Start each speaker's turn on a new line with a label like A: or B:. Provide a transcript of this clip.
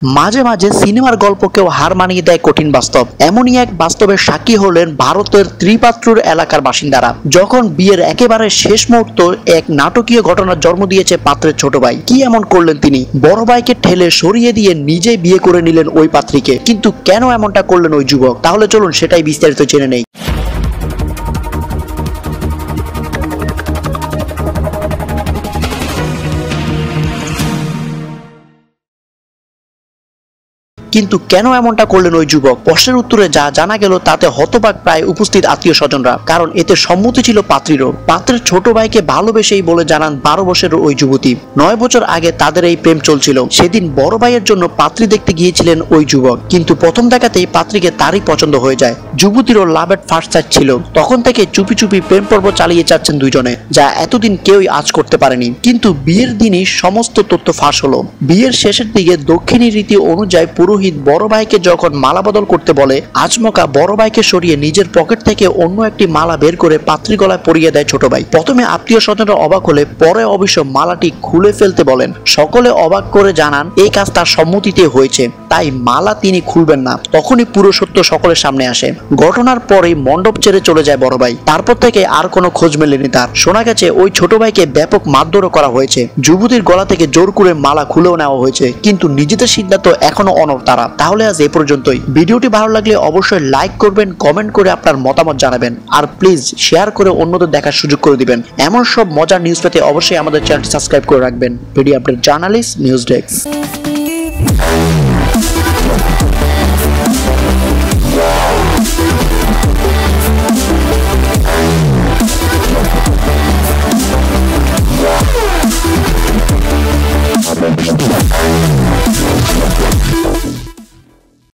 A: মাঝে মাঝে সিনেমার গল্পকেও হার মানিয়ে দেয় কঠিন বাস্তব। এমনই এক বাস্তবের সাক্ষী হলেন ভারতের ত্রিপাত্রুর এলাকার বাসিন্দারা, যখন বিয়ের একেবারে শেষ মুহূর্ত এক নাটকীয় ঘটনার জন্ম দিয়েছে পাত্রের ছোট ভাই। কি এমন করলেন তিনি? বড় ভাইকে ঠেলে সরিয়ে দিয়ে নিজেই বিয়ে করে নিলেন ওই পাত্রীকে। কিন্তু কেন এমনটা করলেন ওই যুবক? তাহলে চলুন সেটাই বিস্তারিত জেনে নেই। কিন্তু কেন এমনটা করলেন ওই যুবক? প্রশ্নের উত্তরে যা জানা গেল তাতে হতবাক প্রায় উপস্থিত আত্মীয় স্বজনরা, কারণ এতে সম্মতি ছিল পাত্রীরও। পাত্রের ছোট ভাইকে ভালোবেসেই বলে জানান 12 বছরের ওই যুবতী। 9 বছর আগে তাদের এই প্রেম চলছিল। সেদিন বড় ভাইয়ের জন্য পাত্রী দেখতে গিয়েছিলেন ওই যুবক, কিন্তু প্রথম দেখাতেই পাত্রীকে তারই পছন্দ হয়ে যায়। যুবতীরও লাভ এট ফার্স্ট সাইট ছিল। তখন থেকে চুপি চুপি প্রেম পর্ব চালিয়ে যাচ্ছেন দুইজনে, যা এতদিন কেউই আজ করতে পারেনি। কিন্তু বিয়ের দিনই সমস্ত তথ্য ফাঁস হলো। বিয়ের শেষের দিকে দক্ষিণী রীতি অনুযায়ী পুরোহিত বড় ভাইকে যখন মালা বদল করতে বলে, আচমকা বড় ভাইকে সরিয়ে নিজের পকেট থেকে অন্য একটি মালা বের করে পাত্রী গলায় পরিয়ে দেয় ছোট ভাই। প্রথমে আত্মীয় স্বজনরা অবাক হলে পরে অবশ্য মালাটি খুলে ফেলতে বলেন। সকলে অবাক করে জানান এই কাজ তার সম্মতিতে হয়েছে, তাই মালা তিনি খুলবেন না। তখনই পুরো সত্য সকলের সামনে আসে। ঘটনার পরেই মণ্ডপ ছেড়ে চলে যায় বড় ভাই। তারপর থেকে আর কোনো খোঁজ মেলেনি তার। শোনা গেছে ওই ছোট ভাইকে ব্যাপক মারধরও করা হয়েছে। যুবতীর গলা থেকে জোর করে মালা খুলেও নেওয়া হয়েছে, কিন্তু নিজেদের সিদ্ধান্ত এখনো অনড় তারা। তাহলে আজ এ পর্যন্তই। ভিডিওটি ভালো লাগলে অবশ্যই লাইক করবেন, কমেন্ট করে আপনার মতামত জানাবেন, আর প্লিজ শেয়ার করে অন্যদের দেখার সুযোগ করে দিবেন। এমন সব মজার নিউজ পেতে অবশ্যই আমাদের চ্যানেলটি সাবস্ক্রাইব করে রাখবেন। Video update journalist, news desk.